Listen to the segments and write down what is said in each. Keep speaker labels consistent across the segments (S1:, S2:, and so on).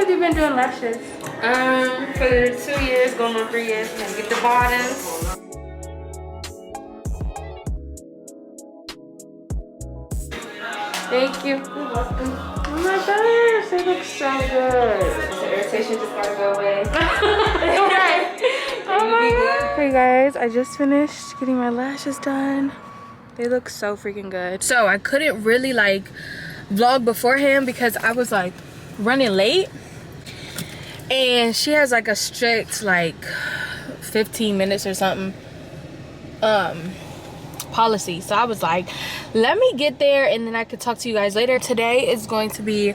S1: have you been doing lashes?
S2: For 2 years, going on 3 years. And get the bottoms.
S1: Thank you.
S2: You're welcome.
S1: Oh my gosh, they look so good.
S2: The irritation just gotta go away.
S1: Okay. Oh my god. Hey guys, I just finished getting my lashes done. They look so freaking good. So I couldn't really like vlog beforehand because I was like running late. And she has like a strict like 15 minutes or something policy. So I was like, let me get there and then I could talk to you guys later. Today is going to be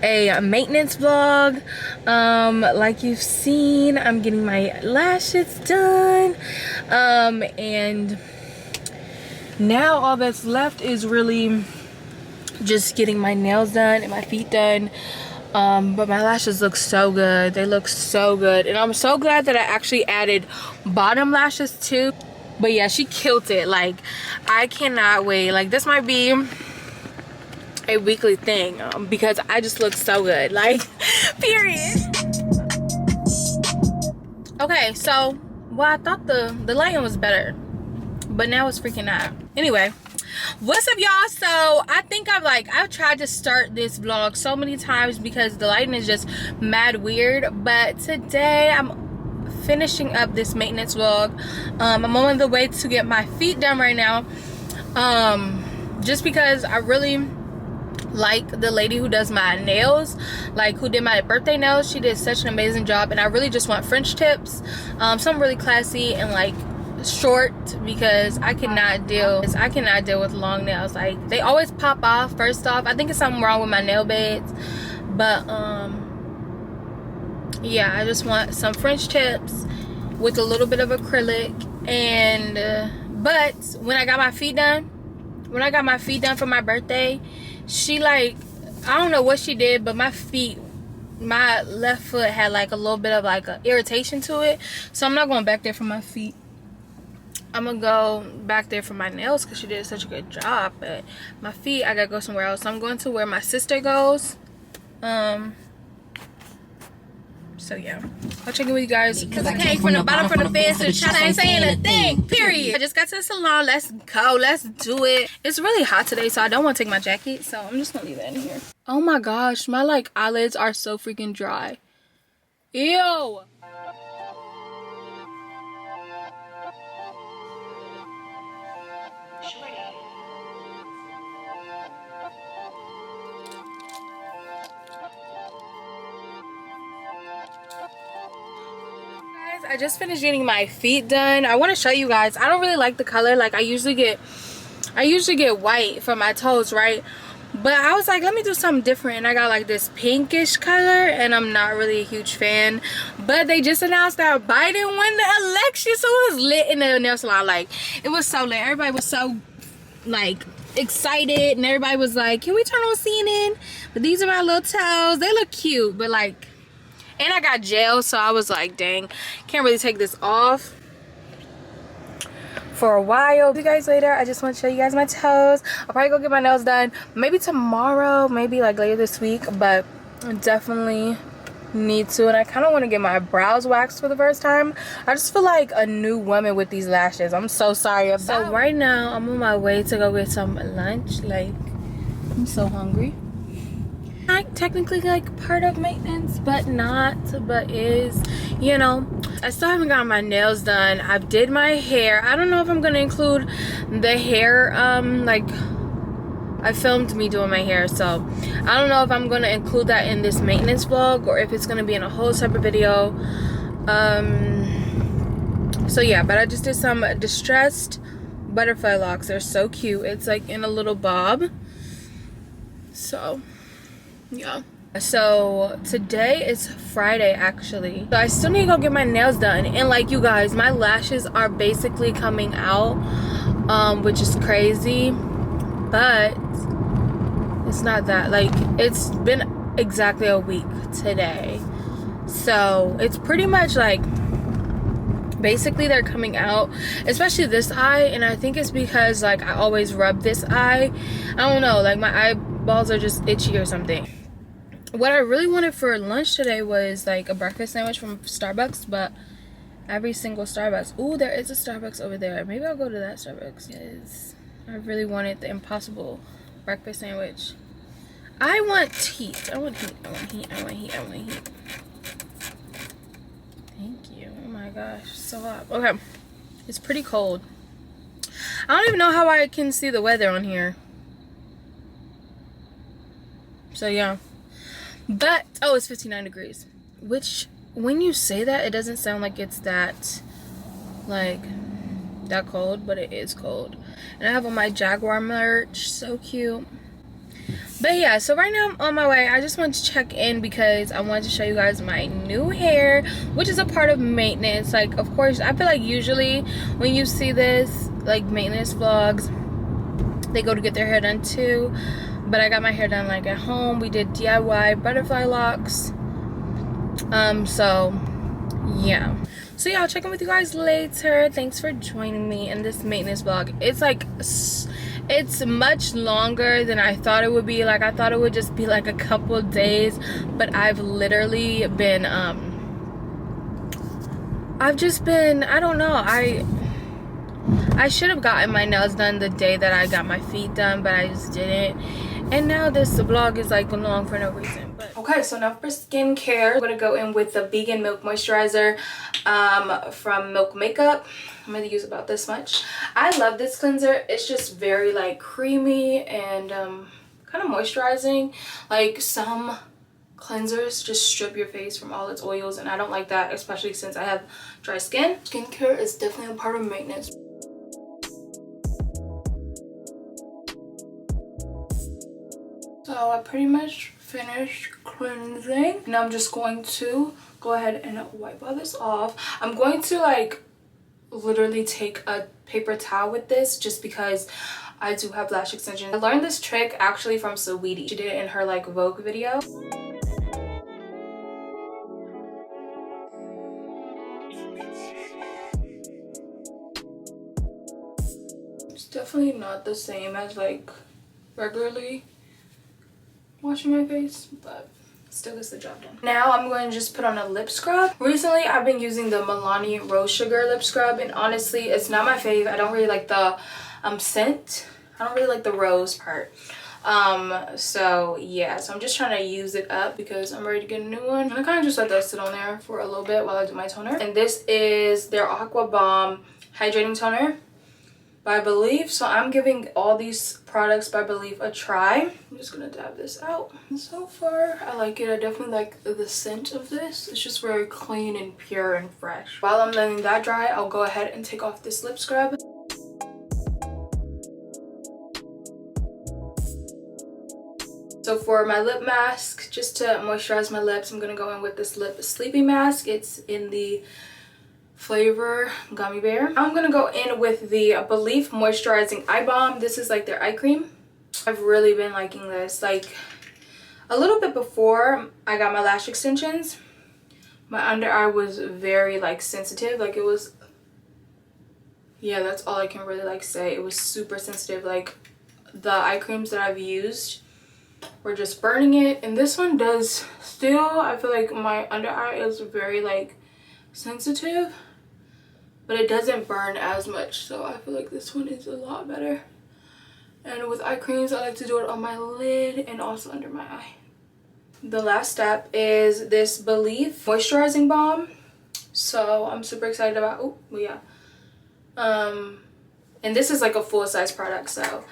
S1: a maintenance vlog. Like you've seen, I'm getting my lashes done. And now all that's left is really just getting my nails done and my feet done. But my lashes look so good. They look so good. And I'm so glad that I actually added bottom lashes too. But yeah, she killed it. Like, I cannot wait. Like, this might be a weekly thing because I just look so good. Like, period. Okay, so, well, I thought the lighting was better, but now it's freaking not. Anyway, what's up, y'all? So I think I've tried to start this vlog so many times because the lighting is just mad weird. But today I'm finishing up this maintenance vlog. I'm on the way to get my feet done right now, just because I really like the lady who does my nails, like who did my birthday nails. She did such an amazing job, and I really just want French tips, something really classy and like short, because I cannot deal with long nails. Like, they always pop off. First off, I think it's something wrong with my nail beds, but yeah, I just want some French tips with a little bit of acrylic. And but when I got my feet done for my birthday, she, like, I don't know what she did, but my left foot had like a little bit of like a irritation to it. So I'm not going back there for my feet. I'm gonna go back there for my nails because she did such a good job. But my feet, I gotta go somewhere else. So I'm going to where my sister goes. So yeah, I'll check in with you guys because I came from the bottom of the bed, so the shot ain't saying a thing, period. I just got to the salon. Let's go, let's do it. It's really hot today, so I don't want to take my jacket, so I'm just gonna leave it in here. Oh my gosh, my like eyelids are so freaking dry. Ew. I just finished getting my feet done. I want to show you guys. I don't really like the color. Like, I usually get white for my toes, right? But I was like, let me do something different, and I got like this pinkish color, and I'm not really a huge fan. But they just announced that Biden won the election, so it was lit in the nail salon. Like, it was so lit. Everybody was so like excited, and everybody was like, can we turn on CNN? But these are my little toes. They look cute, but like, and I got gel, so I was like, dang, can't really take this off for a while. See you guys later. I just want to show you guys my toes. I'll probably go get my nails done maybe tomorrow, maybe like later this week, but I definitely need to. And I kind of want to get my brows waxed for the first time. I just feel like a new woman with these lashes. I'm so sorry about. So right now I'm on my way to go get some lunch. Like, I'm so hungry. Not technically like part of maintenance, but is, you know. I still haven't gotten my nails done. I did my hair. I don't know if I'm gonna include the hair, like, I filmed me doing my hair, so I don't know if I'm gonna include that in this maintenance vlog or if it's gonna be in a whole separate video. So yeah, but I just did some distressed butterfly locks. They're so cute. It's like in a little bob. So yeah, so today is Friday actually, so I still need to go get my nails done. And like, you guys, my lashes are basically coming out, which is crazy, but it's not that, like, it's been exactly a week today, so it's pretty much like basically they're coming out, especially this eye. And I think it's because like I always rub this eye. I don't know, like my eyeballs are just itchy or something. what I really wanted for lunch today was like a breakfast sandwich from Starbucks, but every single Starbucks. Oh, there is a Starbucks over there. Maybe I'll go to that Starbucks. Yes, I really wanted the Impossible breakfast sandwich. I want heat. I want heat. I want heat. I want heat. I want heat. Thank you. Oh my gosh, so hot. Okay, it's pretty cold. I don't even know how I can see the weather on here. So yeah, but oh, it's 59 degrees, which when you say that, it doesn't sound like it's that like that cold, but it is cold. And I have on my Jaguar merch, so cute. But yeah, so right now I'm on my way. I just wanted to check in because I wanted to show you guys my new hair, which is a part of maintenance. Like, of course, I feel like usually when you see this, like maintenance vlogs, they go to get their hair done too. But I got my hair done like at home. We did DIY butterfly locks. So yeah. So yeah, I'll check in with you guys later. Thanks for joining me in this maintenance vlog. It's like, it's much longer than I thought it would be. Like, I thought it would just be like a couple days, but I've literally been I've just been, I don't know, I should have gotten my nails done the day that I got my feet done, but I just didn't. And now this vlog is like long for no reason. But okay, so now for skincare, I'm gonna go in with the vegan milk moisturizer from Milk Makeup. I'm gonna use about this much. I love this cleanser. It's just very like creamy and kind of moisturizing. Like some cleansers just strip your face from all its oils, and I don't like that, especially since I have dry skin. Skincare is definitely a part of maintenance. So I pretty much finished cleansing. Now I'm just going to go ahead and wipe all this off. I'm going to like literally take a paper towel with this just because I do have lash extensions. I learned this trick actually from Saweetie. She did it in her like Vogue video. It's definitely not the same as like regularly washing my face, but still gets the job done. Now I'm going to just put on a lip scrub. Recently I've been using the Milani Rose Sugar lip scrub, and honestly it's not my fave. I don't really like the scent. I don't really like the rose part. So yeah, so I'm just trying to use it up because I'm ready to get a new one. And I kind of just let that sit on there for a little bit while I do my toner. And this is their Aqua Bomb hydrating toner by Believe. So I'm giving all these products by Believe a try. I'm just gonna dab this out. And so far I like it. I definitely like the scent of this. It's just very clean and pure and fresh. While I'm letting that dry, I'll go ahead and take off this lip scrub. So for my lip mask, just to moisturize my lips, I'm gonna go in with this lip sleeping mask. It's in the flavor Gummy Bear. I'm gonna go in with the Believe Moisturizing Eye Balm. This is like their eye cream. I've really been liking this. Like a little bit before I got my lash extensions, my under eye was very like sensitive. Like it was, yeah, that's all I can really like say. It was super sensitive. Like the eye creams that I've used were just burning it, and this one does still. I feel like my under eye is very like sensitive, but it doesn't burn as much, so I feel like this one is a lot better. And with eye creams, I like to do it on my lid and also under my eye. The last step is this Believe Moisturizing Balm. So I'm super excited about, oh yeah. And this is like a full-size product, so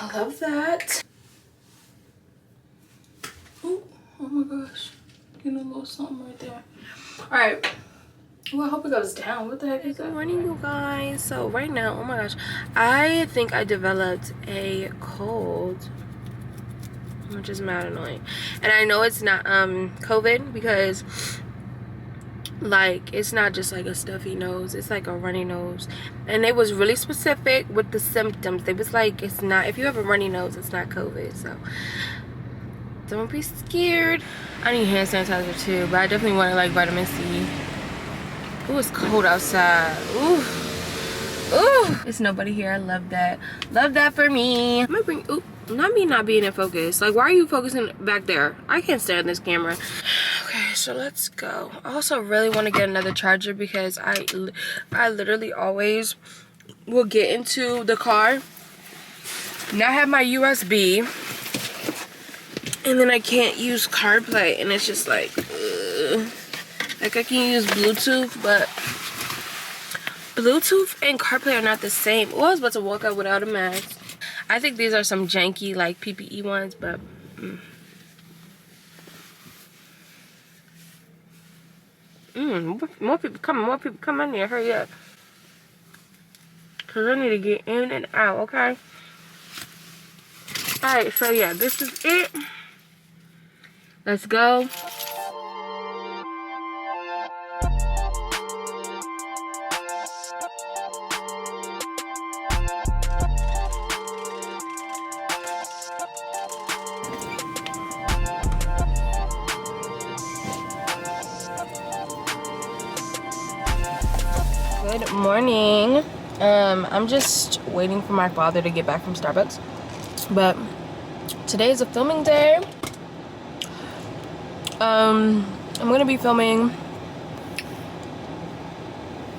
S1: I love that. Oh my gosh, getting a little something right there. All right. Well, I hope it goes down. What the heck is that? Good morning, you guys. So right now, oh my gosh, I think I developed a cold, which is mad annoying. And I know it's not COVID, because like it's not just like a stuffy nose, it's like a runny nose. And it was really specific with the symptoms. It was like, it's not, if you have a runny nose, it's not COVID. So don't be scared. I need hand sanitizer too, but I definitely want like vitamin C. Ooh, it's cold outside. Ooh. Ooh. There's nobody here. I love that. Love that for me. I'm gonna bring, ooh, Not me not being in focus. Like, why are you focusing back there? I can't stand this camera. Okay, so let's go. I also really want to get another charger because I literally always will get into the car. Now I have my USB, and then I can't use CarPlay, and it's just like, like I can use Bluetooth, but Bluetooth and CarPlay are not the same. Well, I was about to walk out without a mask. I think these are some janky, like, PPE ones, but... more people come in here, hurry up. Because I need to get in and out, okay? Alright, so yeah, this is it. Let's go. Good morning. I'm just waiting for my father to get back from Starbucks, but today is a filming day. I'm gonna be filming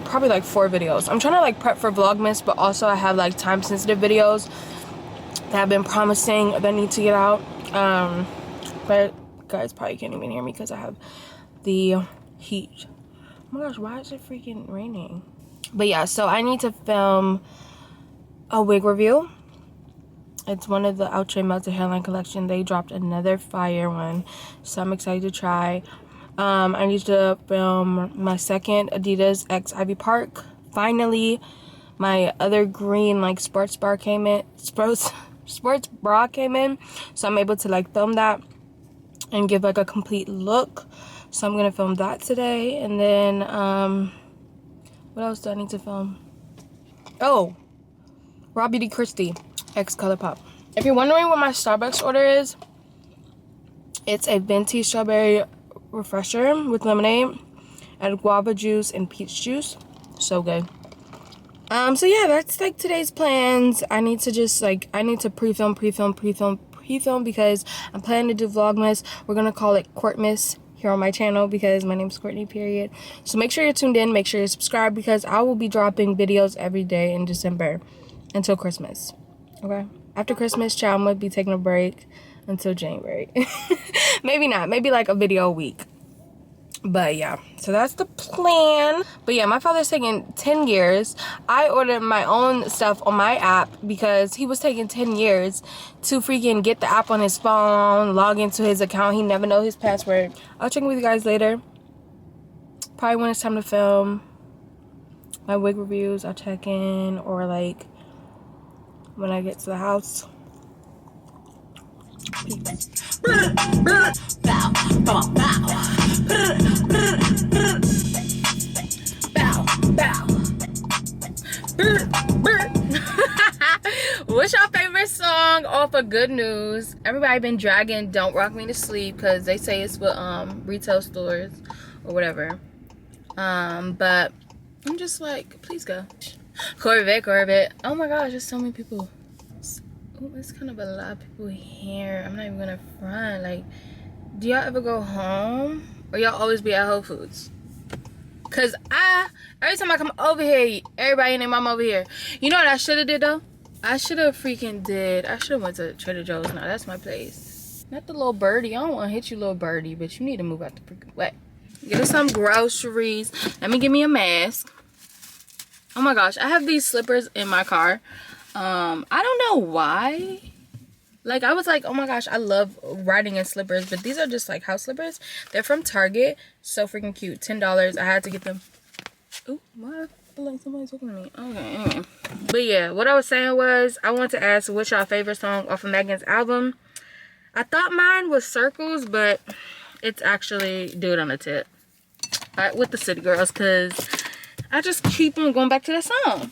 S1: probably like 4 videos. I'm trying to like prep for Vlogmas, but also I have like time sensitive videos that I've been promising that need to get out. But guys probably can't even hear me because I have the heat. Oh my gosh, why is it freaking raining? But yeah, so I need to film a wig review. It's one of the Outre Melted Hairline collection. They dropped another fire one, so I'm excited to try. I need to film my second Adidas X Ivy Park. Finally, my other green like sports bra came in, so I'm able to like film that and give like a complete look. So I'm gonna film that today, and then what else do I need to film? Oh, Robbie D. Christie X Colourpop. If you're wondering what my Starbucks order is, it's a venti strawberry refresher with lemonade and guava juice and peach juice. So good. So yeah, that's like today's plans. I need to just like, I need to pre-film because I'm planning to do Vlogmas. We're gonna call it Courtmas here on my channel because my name's Courtney, period. So make sure you're tuned in, make sure you're subscribed, because I will be dropping videos every day in December until Christmas. Okay, after Christmas, child, I'm gonna be taking a break until January. Maybe not, maybe like a video a week. But yeah, so that's the plan. But yeah, my father's taking 10 years. I ordered my own stuff on my app because he was taking 10 years to freaking get the app on his phone, log into his account. He never know his password. I'll check in with you guys later. Probably when it's time to film my wig reviews, I'll check in, or like when I get to the house. What's your favorite song off of Good News? Everybody been dragging Don't Rock Me to Sleep because they say it's for retail stores or whatever. But I'm just like, please go. Corvette. Oh my gosh, there's so many people. It's kind of a lot of people here. I'm not even gonna front. Like, do y'all ever go home, or y'all always be at Whole Foods? Cause every time I come over here, everybody and their mom over here. You know what I should have did though? I should have went to Trader Joe's. Now that's my place. Not the little birdie. I don't want to hit you, little birdie, but you need to move out the freaking way. Get us some groceries. Let me get me a mask. Oh my gosh, I have these slippers in my car. I don't know why. Like, I was like, oh my gosh, I love riding in slippers, but these are just like house slippers. They're from Target. So freaking cute. $10. I had to get them. Oh, why? I feel like somebody's looking at me. Okay, anyway. But yeah, what I was saying was, I want to ask what's your favorite song off of Megan's album. I thought mine was Circles, but it's actually Do It on the Tip. With the City Girls, because I just keep on going back to that song.